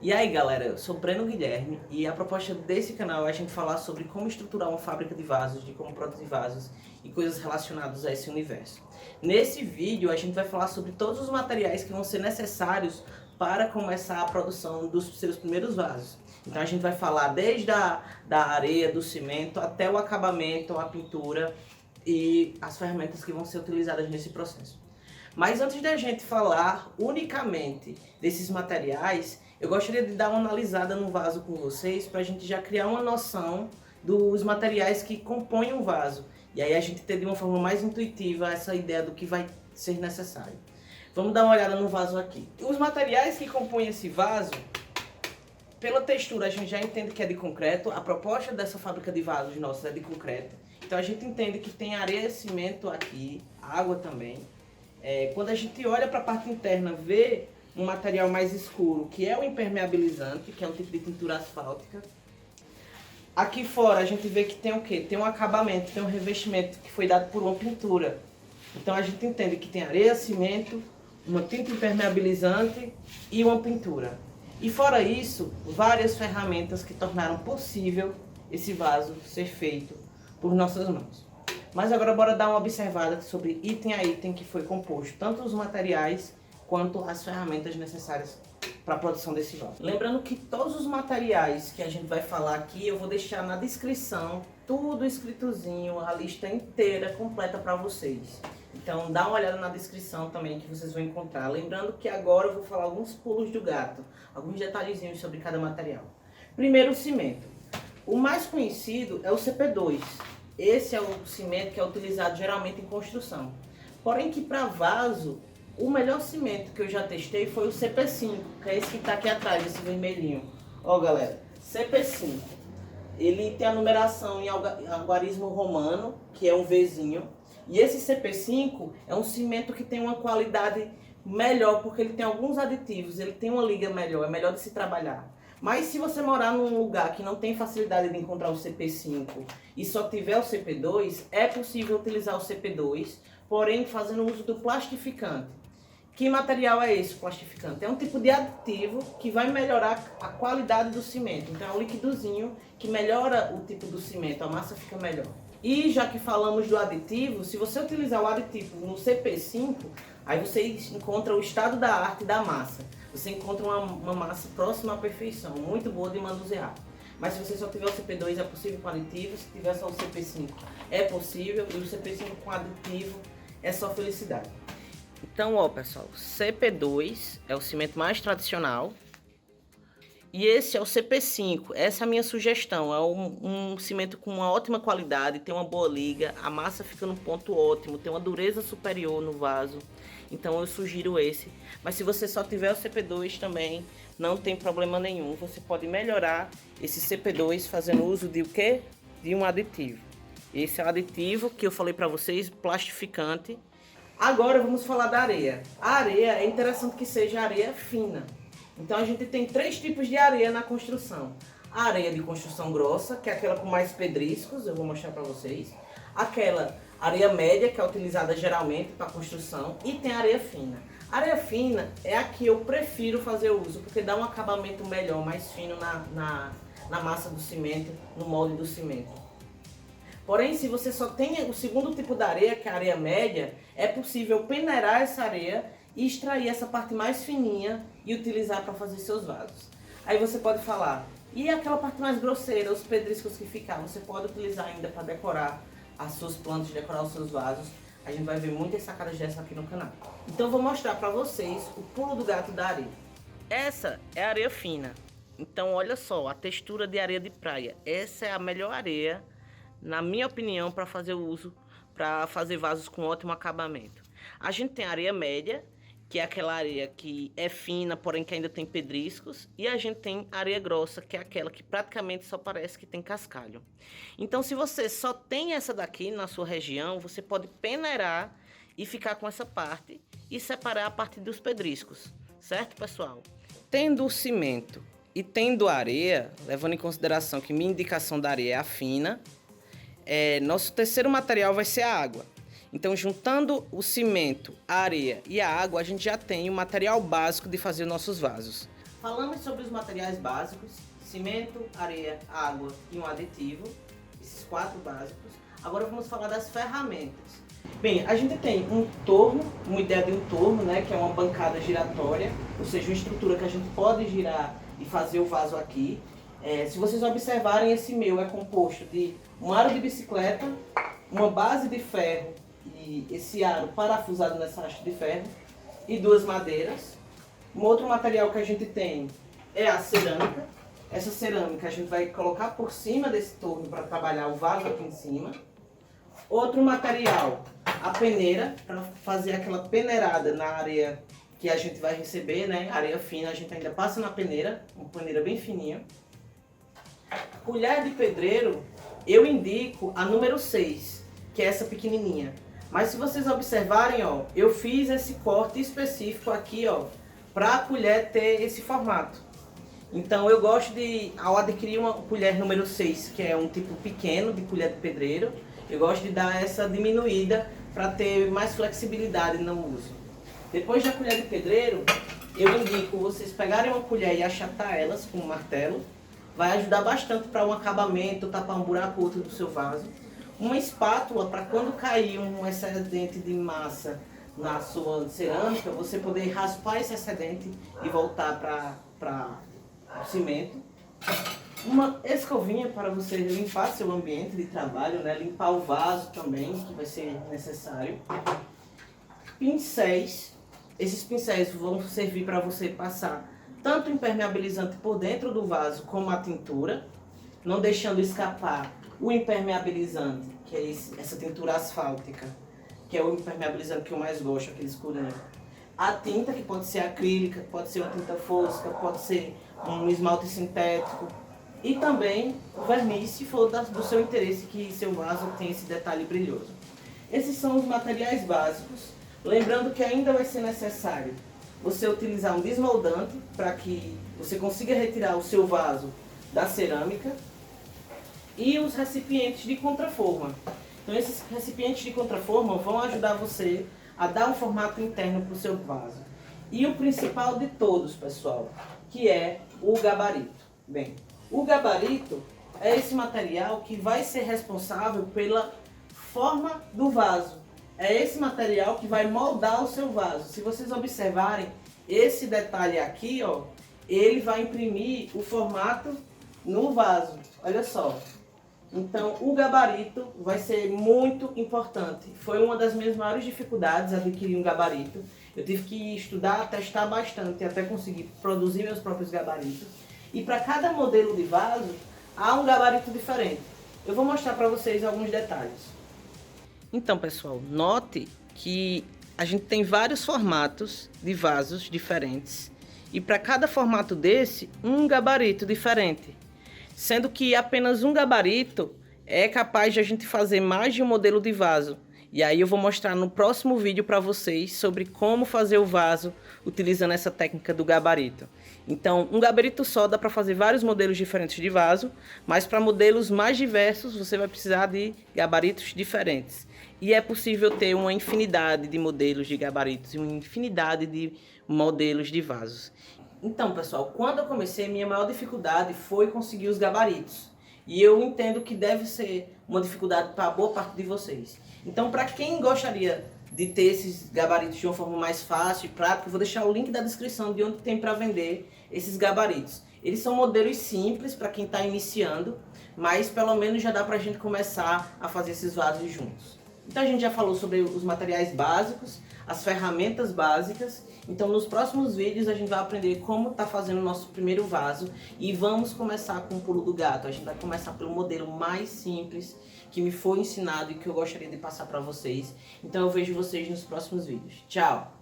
E aí galera, eu sou Breno Guilherme e a proposta desse canal é a gente falar sobre como estruturar uma fábrica de vasos, de como produzir vasos e coisas relacionadas a esse universo. Nesse vídeo a gente vai falar sobre todos os materiais que vão ser necessários para começar a produção dos seus primeiros vasos. Então a gente vai falar desde da areia, do cimento, até o acabamento, a pintura e as ferramentas que vão ser utilizadas nesse processo. Mas antes da gente falar unicamente desses materiais, eu gostaria de dar uma analisada no vaso com vocês para a gente já criar uma noção dos materiais que compõem um vaso. E aí a gente ter de uma forma mais intuitiva essa ideia do que vai ser necessário. Vamos dar uma olhada no vaso aqui. Os materiais que compõem esse vaso, pela textura a gente já entende que é de concreto. A proposta dessa fábrica de vasos nossa é de concreto. Então a gente entende que tem areia, cimento aqui, água também. Quando a gente olha para a parte interna, vê um material mais escuro, que é o impermeabilizante, que é um tipo de tintura asfáltica. Aqui fora a gente vê que tem o quê? Tem um acabamento, tem um revestimento que foi dado por uma pintura. Então a gente entende que tem areia, cimento, uma tinta impermeabilizante e uma pintura. E fora isso, várias ferramentas que tornaram possível esse vaso ser feito por nossas mãos. Mas agora bora dar uma observada sobre item a item que foi composto, tanto os materiais quanto as ferramentas necessárias para a produção desse vaso. Lembrando que todos os materiais que a gente vai falar aqui, eu vou deixar na descrição, tudo escritozinho, a lista inteira, completa para vocês. Então dá uma olhada na descrição também que vocês vão encontrar. Lembrando que agora eu vou falar alguns pulos do gato, alguns detalhezinhos sobre cada material. Primeiro, o cimento. O mais conhecido é o CP2. Esse é o cimento que é utilizado geralmente em construção. Porém que para vaso, o melhor cimento que eu já testei foi o CP5, que é esse que está aqui atrás, esse vermelhinho. Ó galera, CP5. Ele tem a numeração em algarismo romano, que é um Vzinho. E esse CP5 é um cimento que tem uma qualidade melhor, porque ele tem alguns aditivos, ele tem uma liga melhor, é melhor de se trabalhar. Mas se você morar num lugar que não tem facilidade de encontrar o CP5 e só tiver o CP2, é possível utilizar o CP2, porém fazendo uso do plastificante. Que material é esse, o plastificante? É um tipo de aditivo que vai melhorar a qualidade do cimento. Então é um liquidozinho que melhora o tipo do cimento, a massa fica melhor. E já que falamos do aditivo, se você utilizar o aditivo no CP5, aí você encontra o estado da arte da massa. Você encontra uma massa próxima à perfeição, muito boa de manusear. Mas se você só tiver o CP2 é possível com aditivo, se tiver só o CP5 é possível, e o CP5 com aditivo é só felicidade. Então, ó pessoal, CP2 é o cimento mais tradicional. E esse é o CP5, essa é a minha sugestão, é um cimento com uma ótima qualidade, tem uma boa liga, a massa fica num ponto ótimo, tem uma dureza superior no vaso, então eu sugiro esse. Mas se você só tiver o CP2 também, não tem problema nenhum, você pode melhorar esse CP2 fazendo uso de o quê? De um aditivo. Esse é o aditivo que eu falei para vocês, plastificante. Agora vamos falar da areia. A areia é interessante que seja areia fina. Então a gente tem três tipos de areia na construção. A areia de construção grossa, que é aquela com mais pedriscos, eu vou mostrar para vocês. Aquela areia média, que é utilizada geralmente para construção. E tem a areia fina. A areia fina é a que eu prefiro fazer uso, porque dá um acabamento melhor, mais fino na massa do cimento, no molde do cimento. Porém, se você só tem o segundo tipo da areia, que é a areia média, é possível peneirar essa areia e extrair essa parte mais fininha e utilizar para fazer seus vasos. Aí você pode falar, e aquela parte mais grosseira, os pedriscos que ficaram, você pode utilizar ainda para decorar as suas plantas, decorar os seus vasos. A gente vai ver muitas sacadas dessa aqui no canal. Então eu vou mostrar para vocês o pulo do gato da areia. Essa é a areia fina. Então olha só, a textura de areia de praia. Essa é a melhor areia, na minha opinião, para fazer uso, para fazer vasos com ótimo acabamento. A gente tem a areia média, que é aquela areia que é fina, porém que ainda tem pedriscos. E a gente tem areia grossa, que é aquela que praticamente só parece que tem cascalho. Então se você só tem essa daqui na sua região, você pode peneirar e ficar com essa parte e separar a parte dos pedriscos. Certo, pessoal? Tendo o cimento e tendo a areia, levando em consideração que minha indicação da areia é a fina, nosso terceiro material vai ser a água. Então, juntando o cimento, a areia e a água, a gente já tem o material básico de fazer nossos vasos. falamos sobre os materiais básicos, cimento, areia, água e um aditivo, esses 4 básicos. Agora vamos falar das ferramentas. Bem, a gente tem um torno, uma ideia de um torno, né, que é uma bancada giratória, ou seja, uma estrutura que a gente pode girar e fazer o vaso aqui. Se vocês observarem, esse meu é composto de um aro de bicicleta, uma base de ferro e esse aro parafusado nessa haste de ferro e 2 madeiras. Um outro material que a gente tem é a cerâmica. Essa cerâmica a gente vai colocar por cima desse torno para trabalhar o vaso aqui em cima. Outro material, a peneira, para fazer aquela peneirada na areia que a gente vai receber, né? Areia fina, a gente ainda passa na peneira, uma peneira bem fininha. Colher de pedreiro, eu indico a número 6, que é essa pequenininha. Mas se vocês observarem, ó, eu fiz esse corte específico aqui, ó, para a colher ter esse formato. Então eu gosto de, ao adquirir uma colher número 6, que é um tipo pequeno de colher de pedreiro, eu gosto de dar essa diminuída para ter mais flexibilidade no uso. Depois da colher de pedreiro, eu indico vocês pegarem uma colher e achatar elas com um martelo. Vai ajudar bastante para um acabamento, tapar um buraco ou outro do seu vaso. Uma espátula para quando cair um excedente de massa na sua cerâmica, você poder raspar esse excedente e voltar para o cimento. Uma escovinha para você limpar seu ambiente de trabalho, né? Limpar o vaso também, que vai ser necessário. Pincéis. Esses pincéis vão servir para você passar tanto o impermeabilizante por dentro do vaso como a tintura, não deixando escapar o impermeabilizante, que é essa tintura asfáltica, que é o impermeabilizante que eu mais gosto, aquele escurinho. A tinta, que pode ser acrílica, pode ser uma tinta fosca, pode ser um esmalte sintético. E também o verniz, se for do seu interesse, que seu vaso tem esse detalhe brilhoso. Esses são os materiais básicos. Lembrando que ainda vai ser necessário você utilizar um desmoldante para que você consiga retirar o seu vaso da cerâmica e os recipientes de contraforma. Então esses recipientes de contraforma vão ajudar você a dar um formato interno para o seu vaso. E o principal de todos, pessoal, que é o gabarito. Bem, o gabarito é esse material que vai ser responsável pela forma do vaso. É esse material que vai moldar o seu vaso. Se vocês observarem, esse detalhe aqui, ó, ele vai imprimir o formato no vaso. Olha só. Então, o gabarito vai ser muito importante. Foi uma das minhas maiores dificuldades adquirir um gabarito. Eu tive que estudar, testar bastante até conseguir produzir meus próprios gabaritos. E para cada modelo de vaso, há um gabarito diferente. Eu vou mostrar para vocês alguns detalhes. Então, pessoal, note que a gente tem vários formatos de vasos diferentes. E para cada formato desse, um gabarito diferente. Sendo que apenas um gabarito é capaz de a gente fazer mais de um modelo de vaso. E aí eu vou mostrar no próximo vídeo para vocês sobre como fazer o vaso utilizando essa técnica do gabarito. Então, um gabarito só dá para fazer vários modelos diferentes de vaso, mas para modelos mais diversos você vai precisar de gabaritos diferentes. E é possível ter uma infinidade de modelos de gabaritos e uma infinidade de modelos de vasos. Então, pessoal, quando eu comecei, minha maior dificuldade foi conseguir os gabaritos. E eu entendo que deve ser uma dificuldade para boa parte de vocês. Então, para quem gostaria de ter esses gabaritos de uma forma mais fácil e prática, eu vou deixar o link da descrição de onde tem para vender esses gabaritos. Eles são modelos simples para quem está iniciando, mas pelo menos já dá para a gente começar a fazer esses vasos juntos. Então a gente já falou sobre os materiais básicos, as ferramentas básicas. Então nos próximos vídeos a gente vai aprender como tá fazendo o nosso primeiro vaso. E vamos começar com o pulo do gato. A gente vai começar pelo modelo mais simples que me foi ensinado e que eu gostaria de passar para vocês. Então eu vejo vocês nos próximos vídeos. Tchau!